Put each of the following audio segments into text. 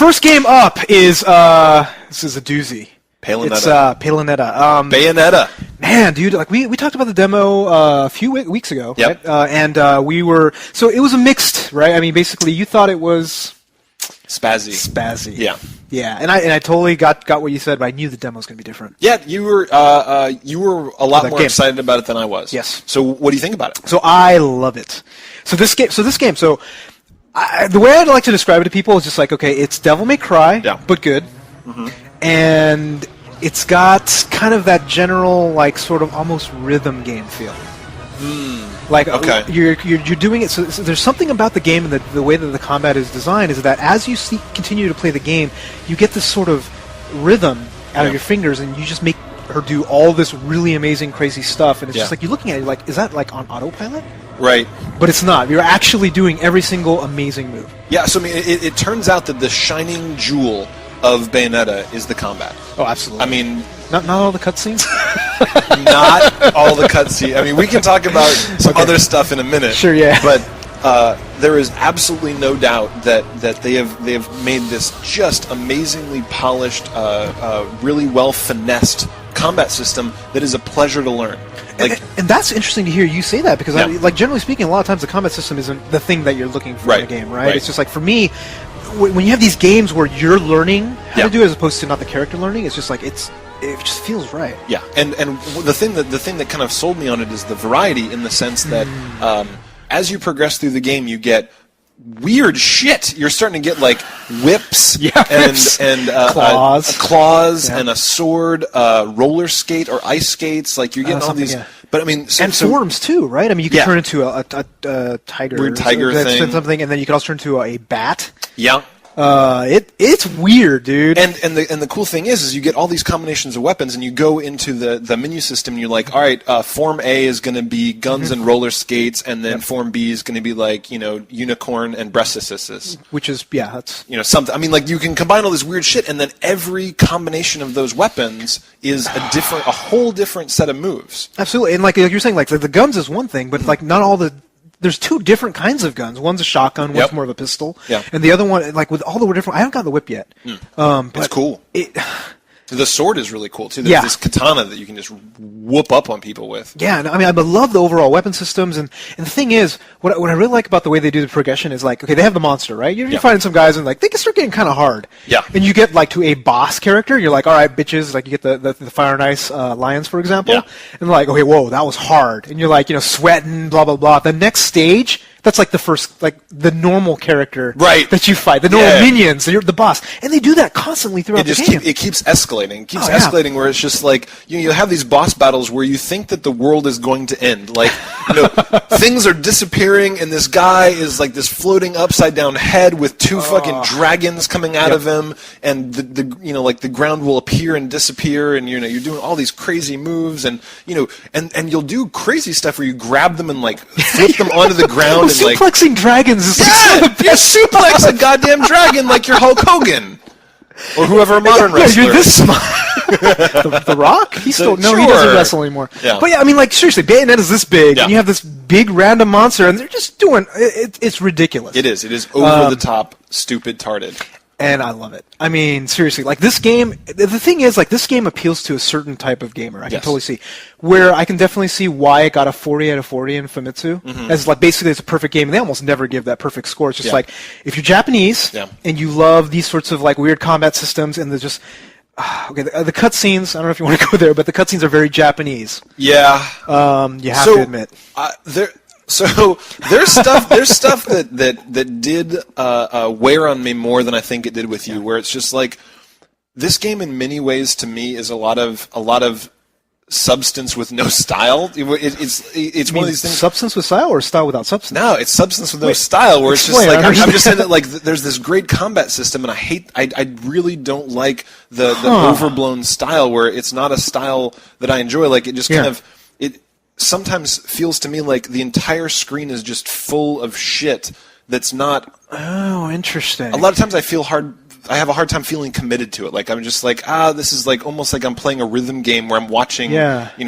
first game up is this is a doozy. Bayonetta. It's Bayonetta. Bayonetta. Man, dude, like we talked about the demo a few weeks ago, Yep. right? And we were so it was a mixed, right? I mean, basically, you thought it was Spazzy. Yeah. Yeah, and I totally got what you said, but I knew the demo was going to be different. Yeah, you were a lot more game. excited about it than I was. Yes. So what do you think about it? So I love it. So this game. The way I'd like to describe it to people is just like, okay, it's Devil May Cry, but good, and it's got kind of that general, like, sort of almost rhythm game feel. Like, okay. you're doing it. So there's something about the game and the way that the combat is designed is that as you continue to play the game, you get this sort of rhythm out of your fingers, and you just make her do all this really amazing, crazy stuff. And it's just like you're looking at it, you're like, is that like on autopilot? Right. But it's not. You're actually doing every single amazing move. Yeah. So I mean, it turns out that the shining jewel of Bayonetta is the combat. Oh, absolutely. I mean, not all the cutscenes. not all the cutscenes. I mean, we can talk about some other stuff in a minute. Sure, yeah. But there is absolutely no doubt that they have made this just amazingly polished, really well finessed combat system that is a pleasure to learn. Like, and that's interesting to hear you say that because, like, generally speaking, a lot of times the combat system isn't the thing that you're looking for in a game, right? It's just like, for me, when you have these games where you're learning how to do it as opposed to not the character learning, it's just like it just feels right. Yeah, and the thing that kind of sold me on it is the variety, in the sense that as you progress through the game, you get weird shit. You're starting to get like whips and claws and a sword, roller skate or ice skates. Like you're getting all these. Yeah. But I mean, and forms too, right? I mean, you can turn into a tiger, weird tiger thing, something, and then you can also turn into a bat. Yeah. It's weird, dude. And the cool thing is you get all these combinations of weapons, and you go into the menu system, and you're like, all right, Form A is going to be guns and roller skates, and then Form B is going to be like, unicorn and breast assistance. Which is that's something. I mean, like, you can combine all this weird shit, and then every combination of those weapons is a whole different set of moves. Absolutely, and like you're saying, like the guns is one thing, but like not all the. There's two different kinds of guns. One's a shotgun, one's more of a pistol. Yeah. And the other one, like with all the different, I haven't got the whip yet. But it's cool. The sword is really cool too. There's this katana that you can just whoop up on people with. Yeah, and I mean, I love the overall weapon systems, and the thing is, what I really like about the way they do the progression is like, okay, they have the monster, right? You're finding some guys, and like they can start getting kind of hard. Yeah. And you get like to a boss character, you're like, all right, bitches, like you get the Fire and Ice lions, for example, and like, okay, whoa, that was hard, and you're like, sweating, blah blah blah. The next stage. That's like the first, like the normal character that you fight, the normal minions, the boss, and they do that constantly throughout the game. It keeps escalating. It keeps escalating where it's just like you have these boss battles where you think that the world is going to end. Like things are disappearing, and this guy is like this floating upside down head with two fucking dragons coming out of him, and the ground will appear and disappear, and you're doing all these crazy moves, and and you'll do crazy stuff where you grab them and like flip them onto the ground. Suplexing dragons is you suplex a goddamn dragon like you're Hulk Hogan or whoever a modern wrestler. You're this smart. the Rock? He doesn't wrestle anymore. Yeah. But yeah, I mean, like seriously, Bayonetta's this big, and you have this big random monster, and they're just doing it's ridiculous. It is over the top, stupid, tarded. And I love it. I mean, seriously, like this game, the thing is, like this game appeals to a certain type of gamer. I can totally see. Where I can definitely see why it got a 40 out of 40 in Famitsu. As like basically it's a perfect game. And they almost never give that perfect score. It's just like, if you're Japanese and you love these sorts of like weird combat systems and there's just, okay, the cutscenes, I don't know if you want to go there, but the cutscenes are very Japanese. Yeah. You have to admit. So there's stuff that did wear on me more than I think it did with you. Where it's just like this game in many ways to me is a lot of substance with no style. It's one of these things. Substance with style or style without substance? No, it's substance with no style. Where it's just like I'm just saying that like there's this great combat system, and I really don't like the overblown style where it's not a style that I enjoy. Like it just kind of sometimes feels to me like the entire screen is just full of shit that's not. Oh, interesting. A lot of times I I have a hard time feeling committed to it. Like I'm just like, this is like almost like I'm playing a rhythm game where I'm watching,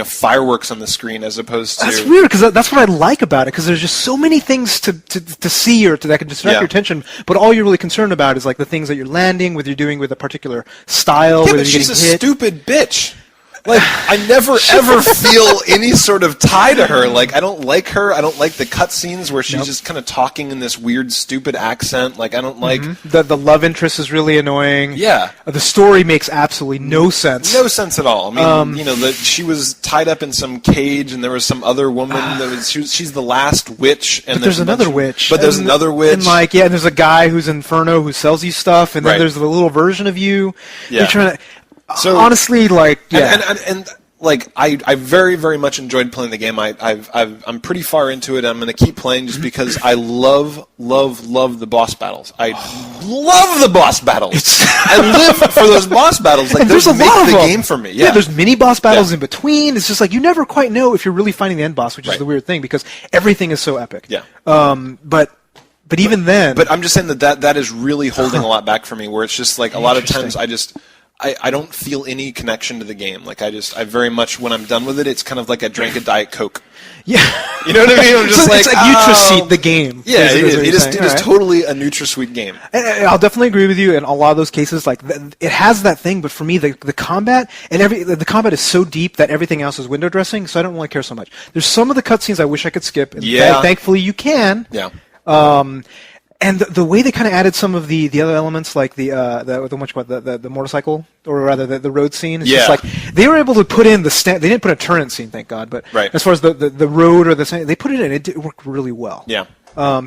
fireworks on the screen as opposed to. That's weird because that's what I like about it, because there's just so many things to see or that can distract your attention, but all you're really concerned about is like the things that you're landing, whether you're doing with a particular style, yeah, whether but you're she's getting a hit. stupid bitch. Like, I never, ever feel any sort of tie to her. Like, I don't like her. I don't like the cutscenes where she's just kind of talking in this weird, stupid accent. Like, I don't like... The love interest is really annoying. Yeah. The story makes absolutely no sense. No sense at all. I mean, she was tied up in some cage, and there was some other woman that was... She's the last witch. And but there's another witch. But there's another witch. And, like, and there's a guy who's Inferno who sells you stuff, and then there's the little version of you. Yeah. You're trying to... So honestly, like, and like I very, very much enjoyed playing the game. I'm pretty far into it. I'm going to keep playing just because I love the boss battles. I love the boss battles. I live for those boss battles. Like, there's a lot of the them. game for me. Yeah, there's mini boss battles in between. It's just like you never quite know if you're really fighting the end boss, which is the weird thing because everything is so epic. Yeah. But even then. But I'm just saying that is really holding a lot back for me. Where it's just like a lot of times I don't feel any connection to the game. Like I very much, when I'm done with it, it's kind of like I drank a Diet Coke. Yeah. You know what I mean? I'm just it's like NutraSweet the game. Yeah, it is totally a NutraSweet game. And I'll definitely agree with you in a lot of those cases. Like it has that thing, but for me, the combat and the combat is so deep that everything else is window dressing, so I don't really care so much. There's some of the cutscenes I wish I could skip, and thankfully you can. Yeah. And the way they kind of added some of the other elements, like the motorcycle, or rather the road scene, is just like they were able to put in they didn't put a turret scene, thank God, but as far as the road or they put it in, it worked really well. Yeah.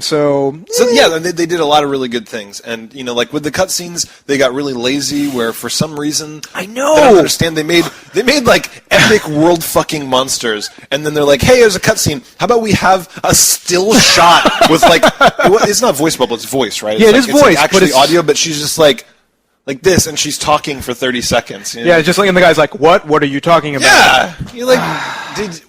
So yeah, they did a lot of really good things, and like with the cutscenes, they got really lazy. Where for some reason, I don't understand. They made like epic world fucking monsters, and then they're like, hey, there's a cutscene. How about we have a still shot with like it's not voice bubble, it's voice, right? Yeah, it is voice, like actually audio, but she's just like this, and she's talking for 30 seconds. You know? Yeah, just like, and the guy's like, what are you talking about? Yeah, you're like,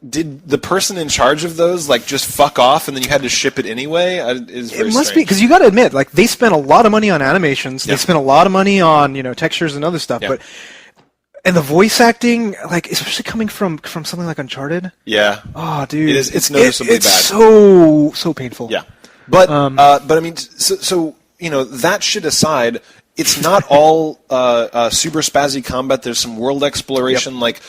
did the person in charge of those like just fuck off, and then you had to ship it anyway? It must be, because you got to admit, like they spent a lot of money on animations, they spent a lot of money on textures and other stuff, but and the voice acting, like especially coming from something like Uncharted. Yeah. Oh, dude, it's noticeably bad. It's so painful. Yeah, but I mean, so that shit aside, it's not all super spazzy combat. There's some world exploration, like.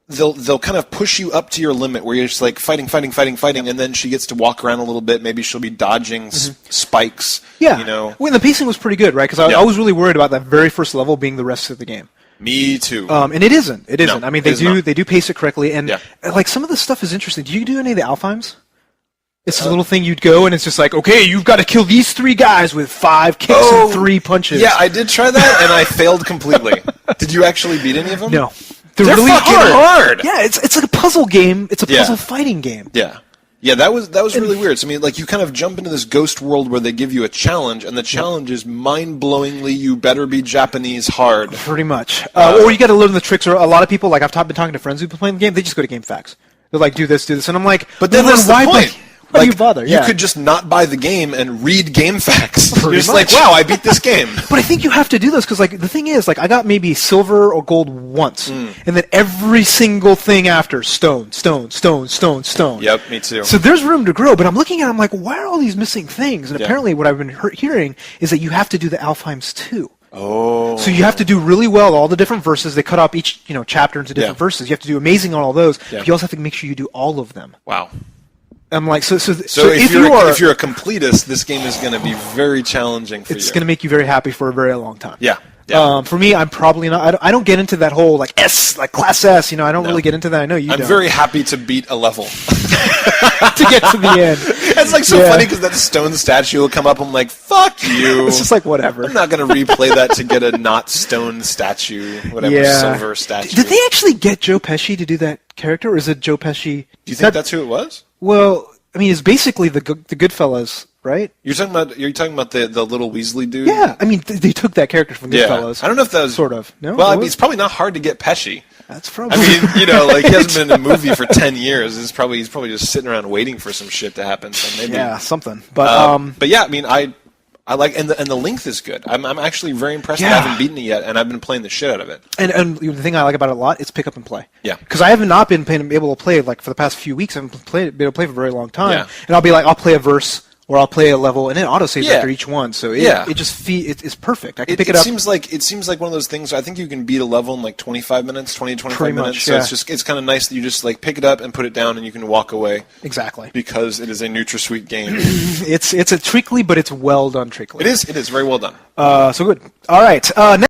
They'll kind of push you up to your limit where you're just like fighting, and then she gets to walk around a little bit. Maybe she'll be dodging spikes. Yeah. Well, the pacing was pretty good, right? Because I was really worried about that very first level being the rest of the game. Me too. And it isn't. It isn't. No, I mean, they do pace it correctly, and like some of the stuff is interesting. Do you do any of the Alfheims? It's a little thing you'd go, and it's just like, okay, you've got to kill these 3 guys with 5 kicks and 3 punches. Yeah, I did try that, and I failed completely. Did you actually beat any of them? No. They're really fucking hard. Yeah, it's like a puzzle game. It's a puzzle fighting game. Yeah. Yeah, that was really weird. So, I mean, like, you kind of jump into this ghost world where they give you a challenge, and the challenge is mind-blowingly, you better be Japanese hard. Pretty much. Or you got to learn the tricks. Or a lot of people, like, I've been talking to friends who've been playing the game, they just go to GameFAQs. They're like, do this, and I'm like, but then what's the point? Why do you bother? You could just not buy the game and read game facts. You're just like, wow, I beat this game. But I think you have to do this because, like, the thing is, like, I got maybe silver or gold once, and then every single thing after, stone. Yep, me too. So there's room to grow, but I'm looking at it, I'm like, why are all these missing things? And apparently what I've been hearing is that you have to do the Alfheims too. Oh. So you have to do really well all the different verses. They cut up each chapter into different verses. You have to do amazing on all those, but you also have to make sure you do all of them. Wow. I'm like, so if you're a completist, this game is going to be very challenging for you. It's going to make you very happy for a very long time. Yeah. For me, I'm probably not. I don't get into that whole like class S. I don't really get into that. I know you. I'm very happy to beat a level to get to the end. It's like so funny because that stone statue will come up. I'm like, fuck you. It's just like whatever. I'm not going to replay that to get a not stone statue, whatever silver statue. Did they actually get Joe Pesci to do that character, or is it Joe Pesci? Do you think that's who it was? Well, I mean, it's basically the Goodfellas, right? You're talking about the little Weasley dude. Yeah, I mean, they took that character from Goodfellas. I don't know if that was sort of. No, well, I mean, it's probably not hard to get Pesci. That's probably. I mean, like he hasn't been in a movie for 10 years. He's probably just sitting around waiting for some shit to happen. So maybe something. But yeah, I mean, I I like, and the length is good. I'm actually very impressed that I haven't beaten it yet, and I've been playing the shit out of it. And the thing I like about it a lot is pick up and play. Yeah. Because I have not been able to play like for the past few weeks. I haven't been able to play for a very long time. Yeah. And I'll be like, I'll play a verse. Or I'll play a level, and it autosaves after each one, so it just it's perfect. I can pick it up. It seems like one of those things. I think you can beat a level in like 25 minutes, 20 to 25 Pretty minutes. much, so it's kind of nice that you just like pick it up and put it down, and you can walk away. Exactly. Because it is a NutraSweet game. It's a trickly, but it's well done trickly. It is very well done. So good. All right. Next